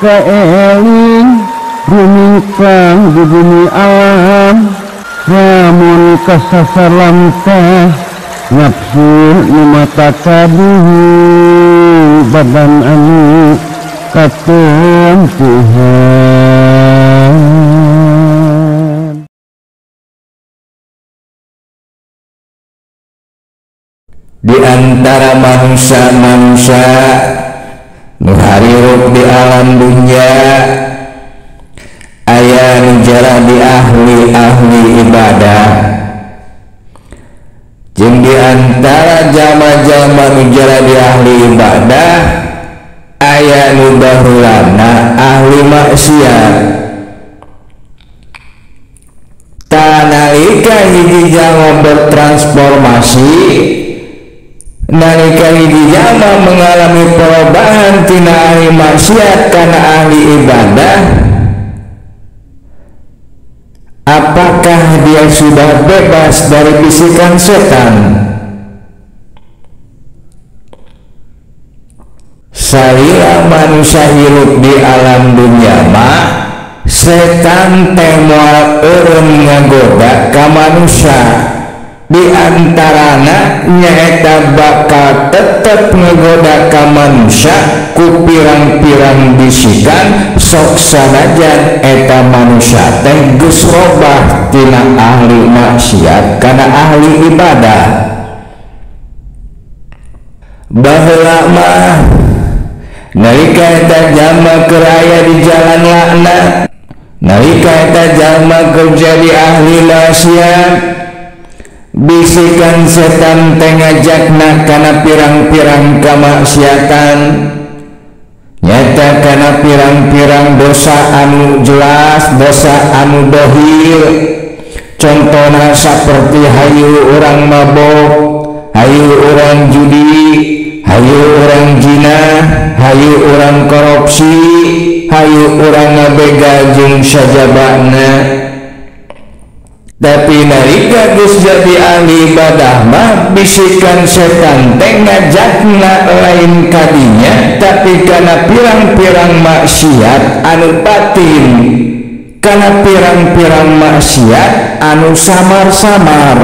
kaeling rumingkang di bumi alam lamun kasasalam teh nafsu nu mata kaduhu badan anu katempuhan. Di antara manusia-manusia nu harirup di alam dunia aya nu jadi ahli-ahli ibadah, jeung di antara jalma-jalma nu jadi ahli ibadah aya nu baheulana ahli maksiat. Tanalika hiji jalma bertransformasi, nalika hiji jalma mengalami perubahan tina ahli maksiat kana ahli ibadah, apakah dia sudah bebas dari bisikan setan? Salila manusia hidup di alam dunia mah setan teh moal eureun ngagoda ka manusia. Di antarana nyaeta bakal tetep ngagoda ka manusia ku pirang-pirang bisikan sok sanajan eta manusia teh geus robah tina ahli maksiat kana ahli ibadah. Baheula mah nalika eta jalma keur aya di jalan laknat, nalika eta jalma keur jadi ahli maksiat, bisikan setan teh ngajakna kana pirang-pirang kamaksiatan, nyata kana pirang-pirang dosa anu jelas, dosa anu dohir. Contohna saperti hayu urang mabok, hayu urang judi, hayu urang zina, hayu urang korupsi, hayu urang ngabega jeung sajabana. Tapi nalika geus jadi ahli ibadah mah bisikan setan teh ngajakna lain kadinya tapi kana pirang-pirang maksiat anu batin, kana pirang-pirang maksiat anu samar-samar.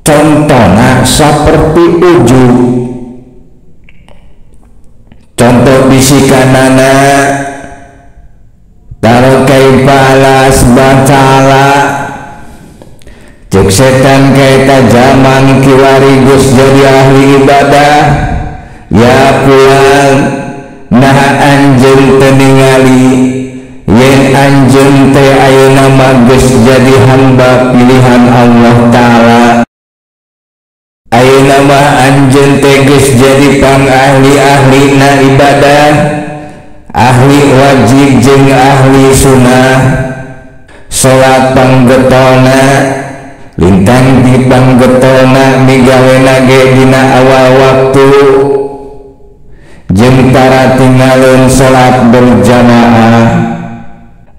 Contohna saperti ujub. Contoh bisikanana taro kaifalas batala, cek setan kaita zaman kiwari geus jadi ahli ibadah, ya pulang nah anjeun teu ningali yen anjeun teh ayeuna mah geus jadi hamba pilihan Allah taala, ayeuna mah anjeun teh geus jadi pangahli-ahlina ibadah, ahli wajib jeung ahli sunnah. Salat panggetolna lintang di panggetolna migawena ge dina awal waktu, jeung tara tinggalin salat berjamaah.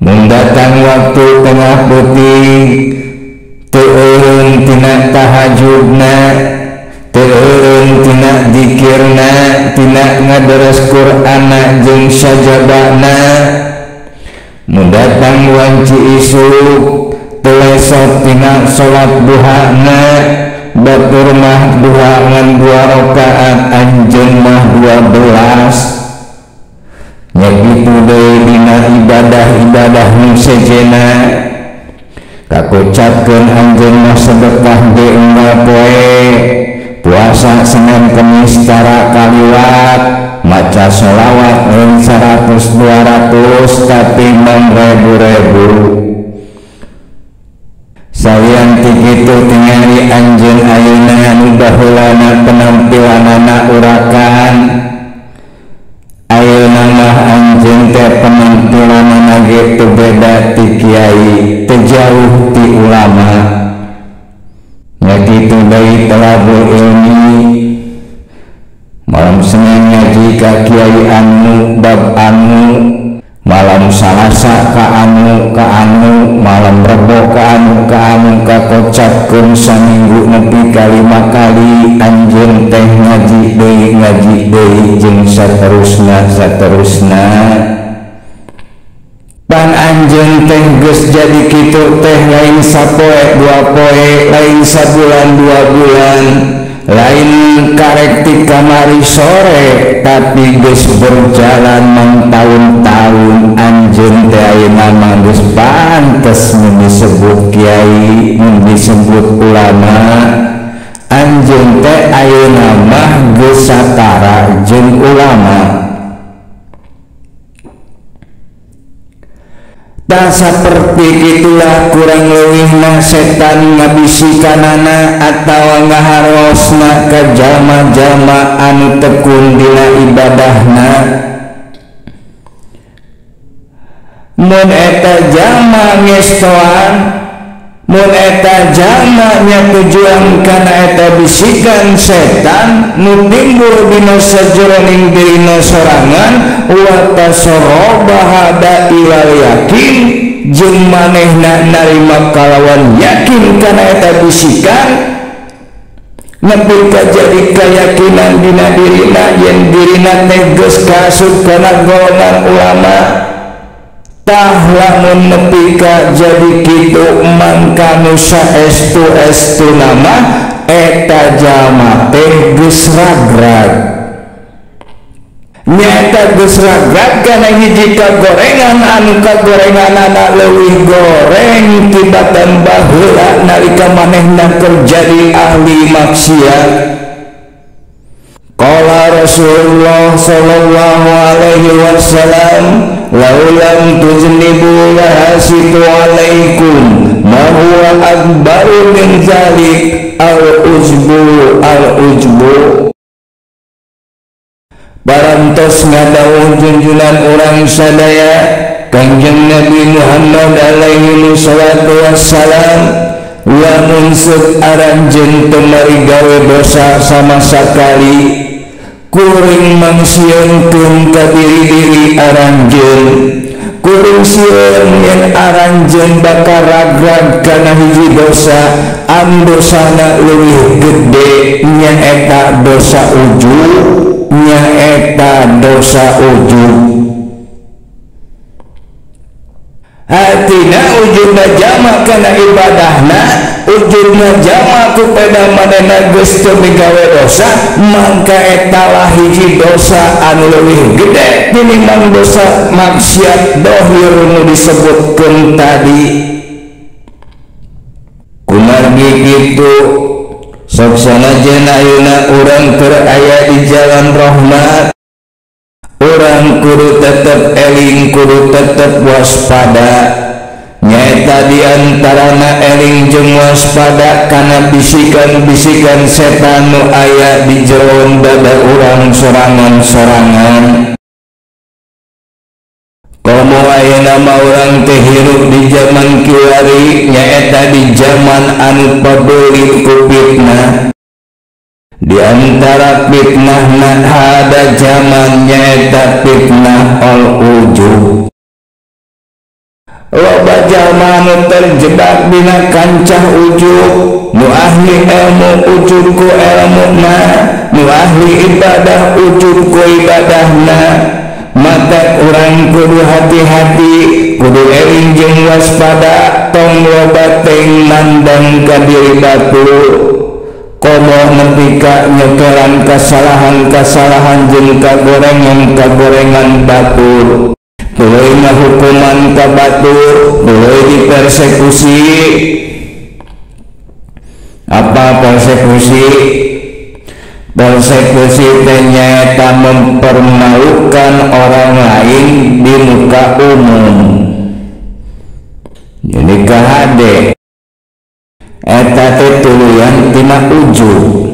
Mun datang waktu tengah putih teu eureun tina tahajudna, teu eureun tina dzikirna, tina ngaderes Qur'anna jeung sajabana. Mun datang wanci isuk teu lesot tina salat duhana, batur mah duha ngan 2 rakaat, anjeun mah 12. Nya kitu deui dina ibadah-ibadah nu sejenna. Kakucapkeun anjeun mah sedekah ge unggal poe, puasa Senin Kemis tara kaliwat, maca sholawat 100-200 tapi 6.000. Salian ti kitu tingali anjeun ayeuna nu baheulana penampilanana urakan, ayeuna mah anjeun teh penampilanana ge teu beda ti kiai, teu jauh ti ulama. Nya kitu deui talabul ilmi, malam Senin ngaji ka kiai anu bab anu, malam Salasa ka anu, malam Rebo ka anu, ka kocapkeun saminggu nepi ka 5 kali anjeun teh ngaji deui jeung saterusna pan anjeun teh geus jadi kitu teh lain sapoe 2 poe lain sabulan 2 bulan lain karek ti kamari sore tapi geus berjalan tahun-tahun anjeun teh ayeuna mah geus pantes mun disebut kiai mun disebut ulama anjeun teh ayeuna mah geus satara jeung ulama. Tak seperti itulah kurang leuwihna setan ngabisikanana atawa ngaharosna ka jalma-jalma anu tekun dina ibadahna. Mun eta jalma ngestoan, mun eta jalma nya tujuan kana eta bisikan setan nu timbul dina sajroning dirina sorangan wa tasarraba hada ilal yakin jeung manehna narima kalawan yakin kana eta bisikan nepi ka jadi keyakinan dina dirina yen dirina teh geus kaasup kana golongan ulama. Tah lamun nepi ka jadi kitu mangka nu saestu nama eta jalma teh geus ragrag. Nyata geus ragrag kana hiji kagorengan anu kagorenganana leuwih goreng tibatan baheula nalika manehna keur jadi ahli maksiat. Qala Rasulullah sallallahu alaihi wasallam laulam tujnibu lahasitu alaikum ma huwa akbaru min zalik al-ujbu barantos ngadawuh junjunan urang sadaya Kanjeng Nabi Muhammad alaihi wassalatu wassalam lamun seut aranjeun teu mari gawe dosa sama sakali kuring mangsieunkeun ka diri-diri aranjeun kuring sieun yen aranjeun bakal ragrag kana hiji dosa anu dosana leuwih gede nyaeta dosa ujub hatina ujubna jama kana ibadahna ujubna jama kepada manehna geus teu migawe dosa mangka etalah hiji dosa anu leuwih gede tinimbang dosa maksiat dohir nu disebutkeun tadi. Kumargi kitu sok sanajan ayeuna urang keur aya di jalan rahmat urang kudu tetep eling kudu tetep waspada nyaeta diantarana eling jeung waspada kana bisikan-bisikan setan nu aya di jero dada urang sorangan-sorangan. Komo ayeuna mah urang teh hirup di zaman kiwari nyaeta di zaman anu pabeuli ku fitnah. Di antara fitnahna ada zaman nyaeta fitnah al-ujub. Loba jalma nu terjebak dina kancah ujub, nu ahli ilmu ujub ku ilmuna, nu ahli ibadah ujub ku ibadahna. Mata urang kudu hati-hati, kudu eling jeung waspada, tong loba teh mandang ka diri batur. Komo nepi ka nyekelan kasalahan-kasalahan jeung kagorengan batur. Tuluy hukuman ka batur, tuluy dipersekusi. Apa persekusi? Persekusi teh nyaeta mempermalukan orang lain di muka umum. Jadi kahade eta teh tuluyan tina ujub.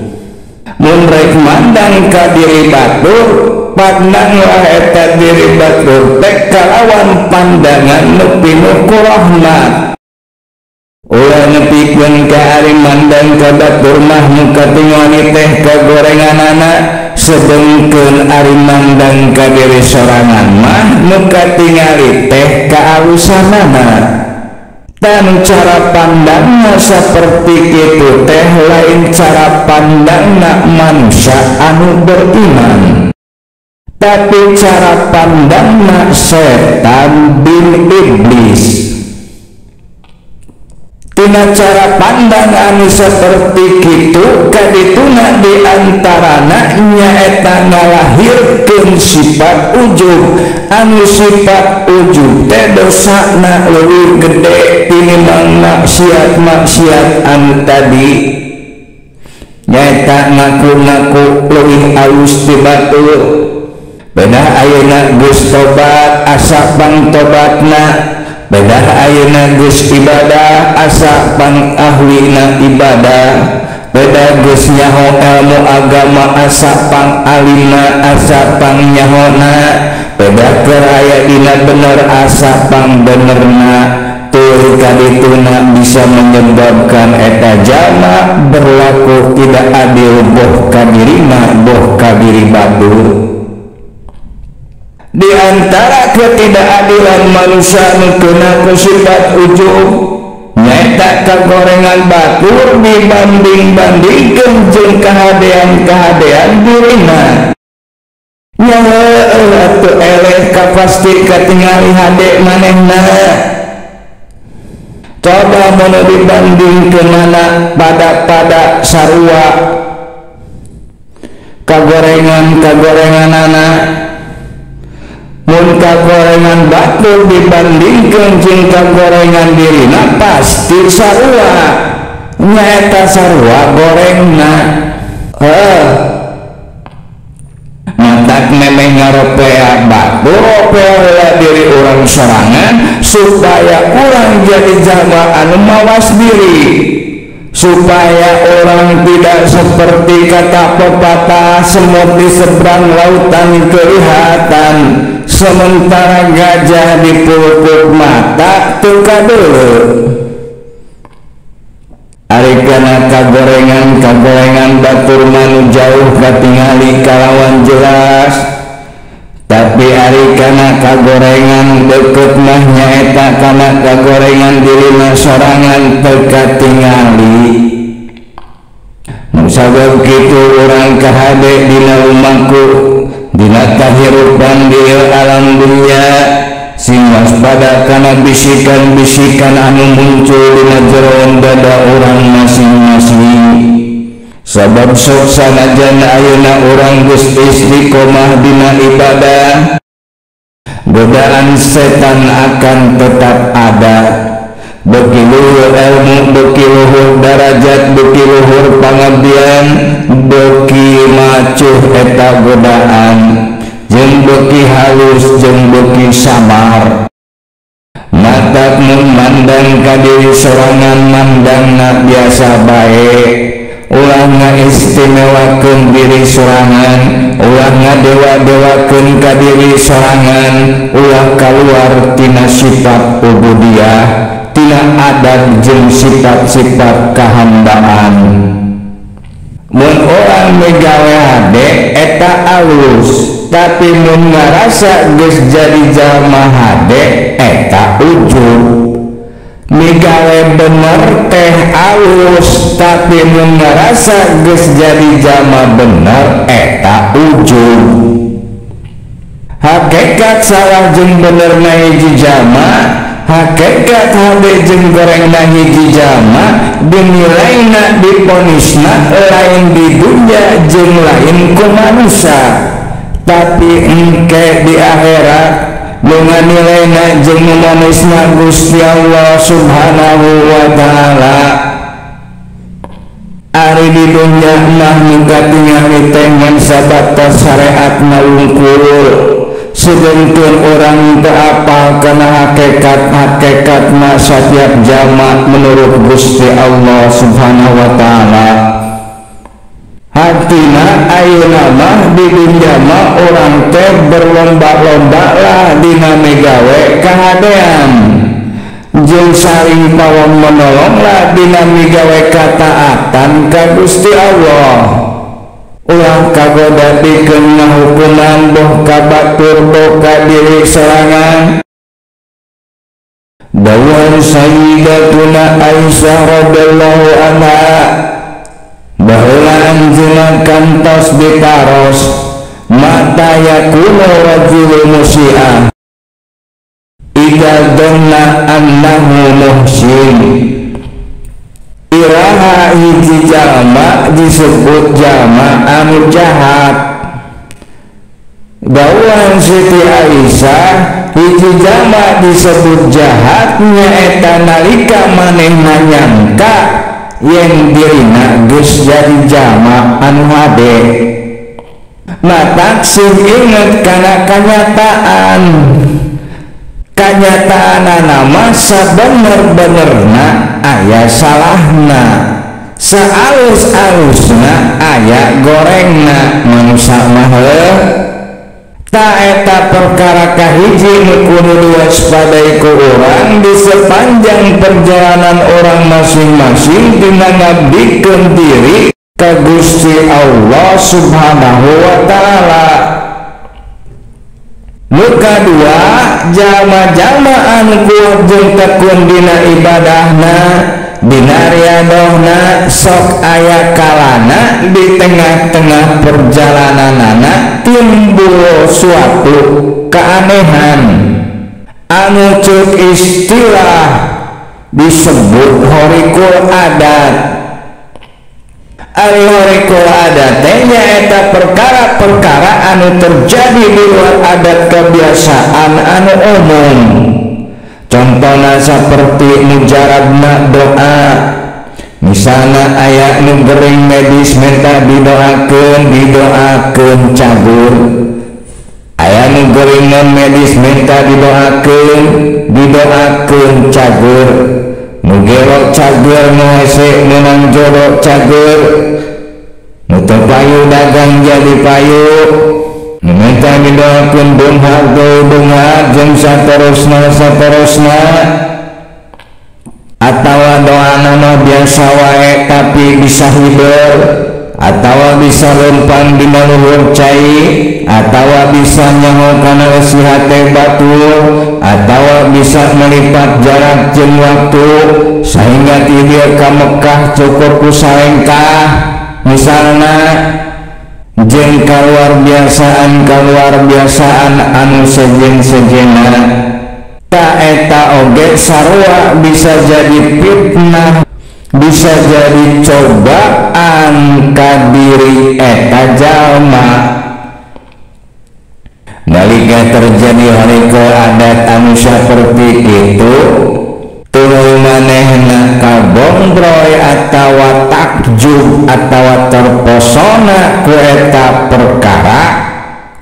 Mun rek mandang ka diri batur, pandanglah eta diri batur teh kalawan pandangan nu pinuh ku rahmat. Ulah nepikeun ka ari mandang ka batur mah nu katinggali teh kagorenganana, sedengkeun ari mandang ka diri sorangan mah nu katingali teh kaalusanana. dan cara pandangnya seperti itu teh lain cara pandangna manusia anu beriman, tapi cara pandangna setan bin iblis. Tina cara pandang anu seperti kitu kadituna diantarana nyaeta ngalahirkeun sifat ujub, anu sifat ujub teh dosana leuwih gede tinimbang maksiat anu tadi, nyaeta ngaku-ngaku leuwih alus ti batur. Beda ayeuna geus tobat asa pang tobatna, beda ayeuna geus ibadah asa pang ahwina ibadah, beda geus nyaho ilmu agama asa pang alimna asa pang nyahona, beda keur aya dina bener asa pang benerna. Tuluy kadituna bisa menyebabkan eta jalma berlaku tidak adil boh ka dirina boh ka diri batur. Di antara ketidakadilan manusia mengkena sifat ujub nyaeta kagorengan batur dibanding-bandingkeun jeung kahadean-kahadean dirina. Nya atuh eleh ka pasti katingali hade manehna. Coba mun dibandingkeun pada sarua kagorengan-kagorenganana, mun kagorengan batur dibandingkeun jeung kagorengan dirina pasti sarua nyaeta sarua gorengna. Mantak memeh ngaropea batur ropea diri orang sorangan supaya orang jadi jalma anu mawas diri, supaya orang tidak seperti kata pepatah semut di seberang lautan kelihatan, sementara gajah di pupuk mata tuka dulu. Ari kana kagorengan batur manu jauh katingali kalawan jelas, tapi ari kana kagorengan deket mah nyaeta kana kagorengan dirina sorangan teu katingali. Sabab kitu urang kahade dina umangku dina kahirupan dieu alam dunya sing waspada kana bisikan-bisikan anu muncul dina jero dada urang masing-masing. Sabab sok sanajan ayeuna urang geus istiqomah dina ibadah, godaan setan akan tetap ada. Beuki luhur ilmu, beuki luhur darajat, beuki luhur pangabdian, beuki macuh eta godaan, jeung beuki halus jeung beuki sabar. Matak mun mandang ka diri sorangan mandangna biasa bae, ulah ngaistimewakeun diri sorangan, ulah ngadewa-dewakeun ka diri sorangan, ulah kaluar tina sifat ubudiyah, tina adat jeung sifat-sifat kahambaan. Mun orang megawe hade eta alus, tapi mun ngarasa geus jadi jalma hade eta ujub. Megawe bener teh alus, tapi mun ngarasa geus jadi jalma bener eta ujub. Hakikat salah jeung benerna hiji jalma, hakikat hade jeung gorengna hiji jalma, dinilaina diponisna lain di dunia jeung lain ku manusia, tapi engke di akhirat nu nganilaina jeung monisna Gusti Allah Subhanahu wa taala. Ari di dunya mah nu katingali teh ngan sabatas syariatna wungkul, sedengkeun orang teu apal kana hakikat-hakikatna setiap jalma menurut Gusti Allah Subhanahu wa taala. Hatina ayeuna mah di dunya mah urang teh berlomba-lomba lah dina megawe kahadean, jeung saling pawon menolong lah dina megawe kataatan ka Gusti Allah. Ulah kagoda dikeun ngahukuman boh ka batur boh ka diri sorangan, Dawan Sayyidatuna Aisyah radhiyallahu anha baheula anjeunna kantos ditaros mata yakunu rajulun musyi'ah idza dhanna annahu muhsin. Iraha hiji jalma disebut jalma anu jahat. Bauan Siti Aisyah hiji jalma disebut jahat nyaeta nalika manehna nyangka yen dirina geus jadi jalma anu hade. Mata sing inget kana kanyataan nama sabener-benerna aya salahna, saalus-alusna aya gorengna. Manusia mah ta eta perkara kahiji nu kudu diwaspadai ku urang di sepanjang perjalanan orang masing-masing dina ngabdikeun diri ka Gusti Allah Subhanahu wa taala. Nu kadua, jalma-jalma anu kuat jeung tekun dina ibadahna, dina riadohna, sok aya kalana di tengah-tengah perjalananana timbul suatu keanehan anu ceuk istilah disebut horikul adat. Horikul adat nyaeta perkara-perkara anu terjadi di luar adat kebiasaan anu umum. Contohna saperti mujarabna doa, misalnya aya nu gering medis minta didoakeun cabur, aya nu gering non medis minta didoakeun cabur. Nu gerok cager nu hese menang jorok cager, nu teu payu dagang jadi payu, nu minta didoakeun beunghar teu beunghar jeung saterusna atawa doana mah biasa wae tapi bisa hiber, atawa bisa lempang di luhur cai, atawa bisa nyaho kana hati batul, atawa bisa melipat jarak jeung waktu sehingga tidieu ka Mekah cukup ku salengkah misalna, jeung kaluar biasaan anu sejen-sejena. Ta eta oge sarua bisa jadi fitnah, bisa jadi cobaan ka diri eta jalma. Nalika terjadi horikul adat anu saperti itu, tuluy manehna kabongroy atawa takjub atawa terpesona ku eta perkara,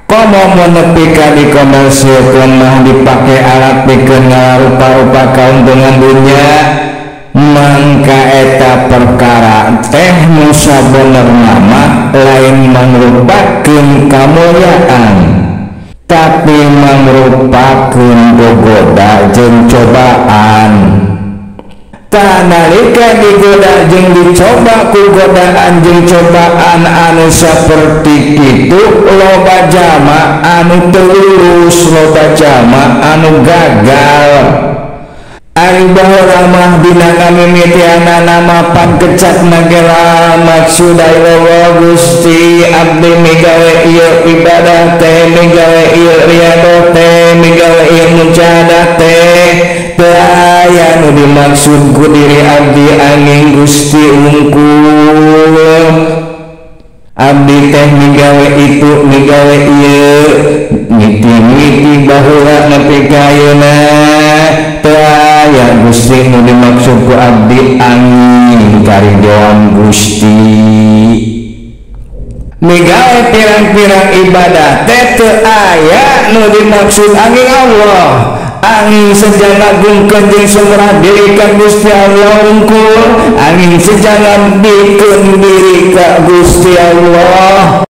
komo menepi ka dikomersilkeun mah dipake alat pikeun ngarupa-rupa kauntungan dunya, mangka eta perkara teh nu sabenerna mah lain mangrupakeun kamulyaan, tapi mangrupakeun gogoda jeung cobaan. Ta nalika digoda jeung dicoba ku godaan jeung cobaan anu saperti kitu, loba jalma anu teu lulus, loba jalma anu gagal. Ari baheula mah dina kamimitianana mapan kecat nagela maksudai Allah Gusti abdi migawe ieu ibadah teh, migawe ieu riadoh teh, migawe ieu mujahadah teh, teu aya nu dimaksud ku diri abdi angin Gusti unggul. Abdi teh migawe itu migawe ieu ngiti-ngiti baheula nepi ka ayeuna, teu aya Gusti nu dimaksud ku abdi angin karidoan Gusti. Migawe pirang-pirang ibadah teh teu aya nu dimaksud angin Allah. Angin sejangan gungkeun jeung sumrah diri ka Gusti Allah unggul, angin sejangan bikeun diri ka Gusti Allah.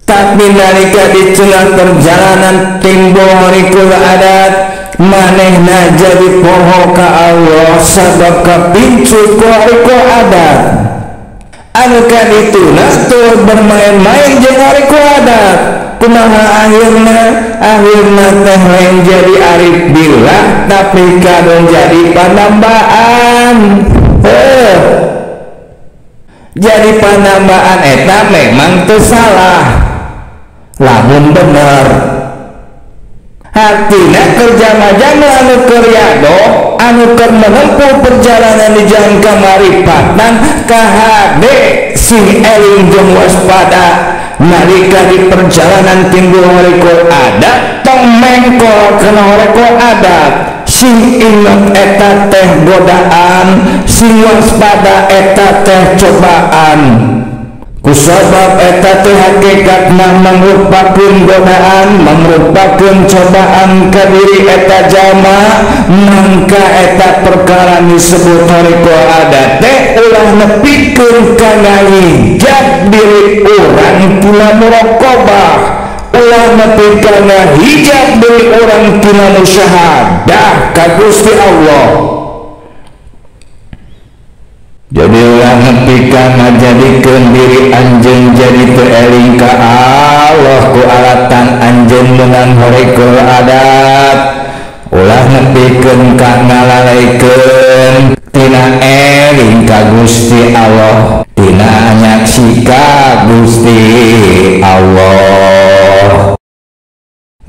Tapi nalika di tengah perjalanan timbul horikul adat, manehna jadi poho ka Allah sabab kapincu ku horikul adat. Anu kadituna teu bermain-main jeung horikul adat. kumaha akhirna teh lain jadi arif billah tapi kadang jadi panambaan. Jadi panambaan eta memang teu salah lamun bener. Artina kerja majang anu keur yado anu keur menempuh perjalanan di jalan kamaripatan kahade sing eling jeung waspada nalika di perjalanan timbul horeko adat tong mengkol kana horeko adat sing inget eta teh godaan sing waspada eta teh cobaan. Kusabab eta teh hakikatna mangrupakeun godaan mangrupakeun cobaan ka diri eta jalma mangka eta perkara disebut horeko adat teh ulah nepikeun kana hijab diri urang tina muraqabah ulah nepikeun kana hijab diri urang tina musyahadah ka Gusti Allah. Jadi ulah nepikeun ngajadikeun diri anjeun jadi teu eling ka Allah ku alatan anjeun meunang horeko adat ulah nepikeun ka ngalalikeun tina eling ka Gusti Allah tina nyaksi ka Gusti Allah.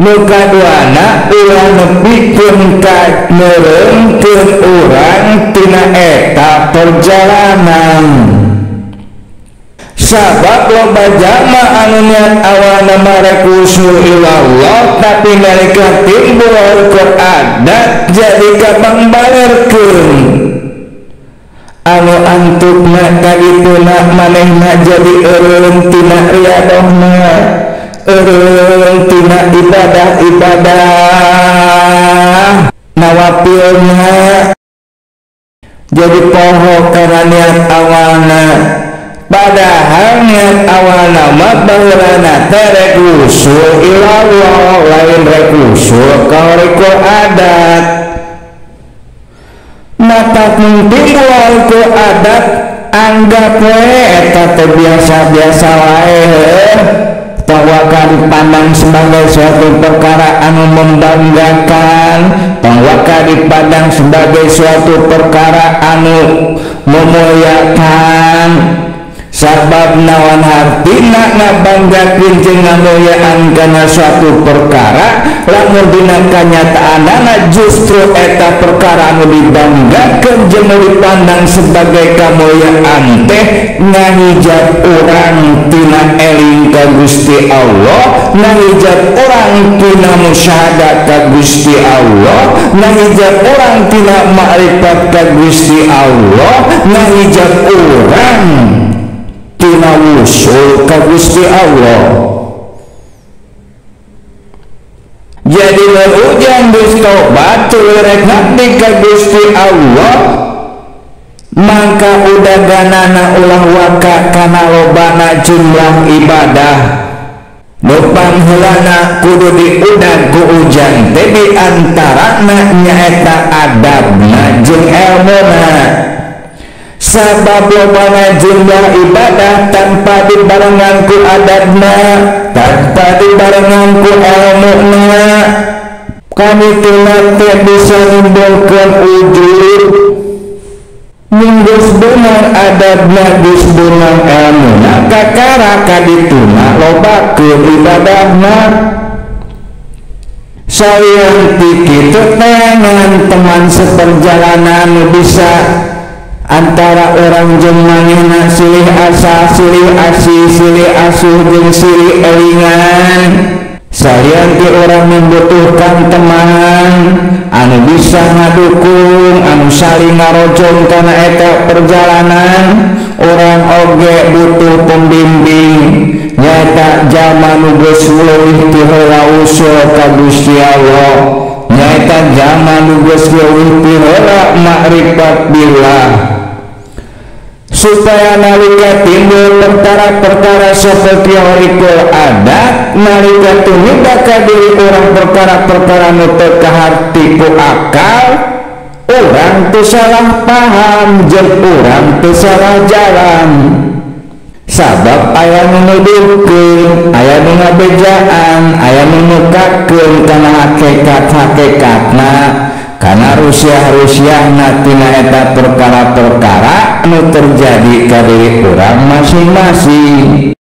Nu kaduana ulah nepikeun ka neureumkeun urang tina eta perjalanan. Sabab loba jalma anu niat awana marek usul ilallah tapi nalika timbul horeko adat jadi kabangbalerkeun anu antukna kadituna manehna jadi eureum tina riadohna eureum tina ibadah nawafilna jadi poho karena niat awalna padahal niat awalna mah baheurana teh rek usul ilallah lain rek usul ka horeko adat. Mata timbul horeko adat anggap we eta teh biasa-biasa wae tawakal dipandang sebagai suatu perkara anu membanggakan tawakal dipandang sebagai suatu perkara anu memuliakan sabab nawan hartina ngabanggakeun jeung ngamulyaan kana suatu perkara lamun dina kanyataanna justru eta perkara anu dibanggakeun jeung dipandang sebagai kamulyaan teh ngahijab urang tina eling ka Gusti Allah ngahijab urang tina musyahadah ka Gusti Allah ngahijab urang tina makrifat ka Gusti Allah ngahijab urang tina wusul ka Gusti Allah. Jadi hujan geus tobat rek ngabdi ka Gusti Allah maka udah ganana ulah waka kana lobana jumlah ibadah nu pangheulana kudu diudag ku ujan teh di antarana nyaeta adabna jeung elmuna. Sabab lobana jumlah ibadah tanpa dibarengan ku adabna tanpa dibarengan ku ilmuna kami teh bisa nimbulkeun ujub geus beunang adabna geus beunang ilmuna kakara kadituna lobakeun ibadahna. Salian ti kitu tengan teman seperjalanan bisa antara orang jeung manehna silih asa silih asih silih asuh jeung silih elingan. Salian ti orang membutuhkan teman anu bisa ngadukung anu saling ngarojong kana eta perjalanan. Orang oge butuh pembimbing nyata zaman nu geus leuwih ti heula usul ka Gusti Allah nyata zaman nu geus leuwih ti heula makrifat billah supaya nalika timbul perkara-perkara seperti horikul adat nalika tumiba ka diri urang perkara-perkara nu teu kaharti ku akal urang teu salah paham jeung urang teu salah jalan. sabab aya nu nuduhkeun, aya nu ngabejaan, aya nu nukakeun kana hakikat-hakikatna, kana rusiah-rusiahna tina eta perkara-perkara anu terjadi ka diri urang masing-masing.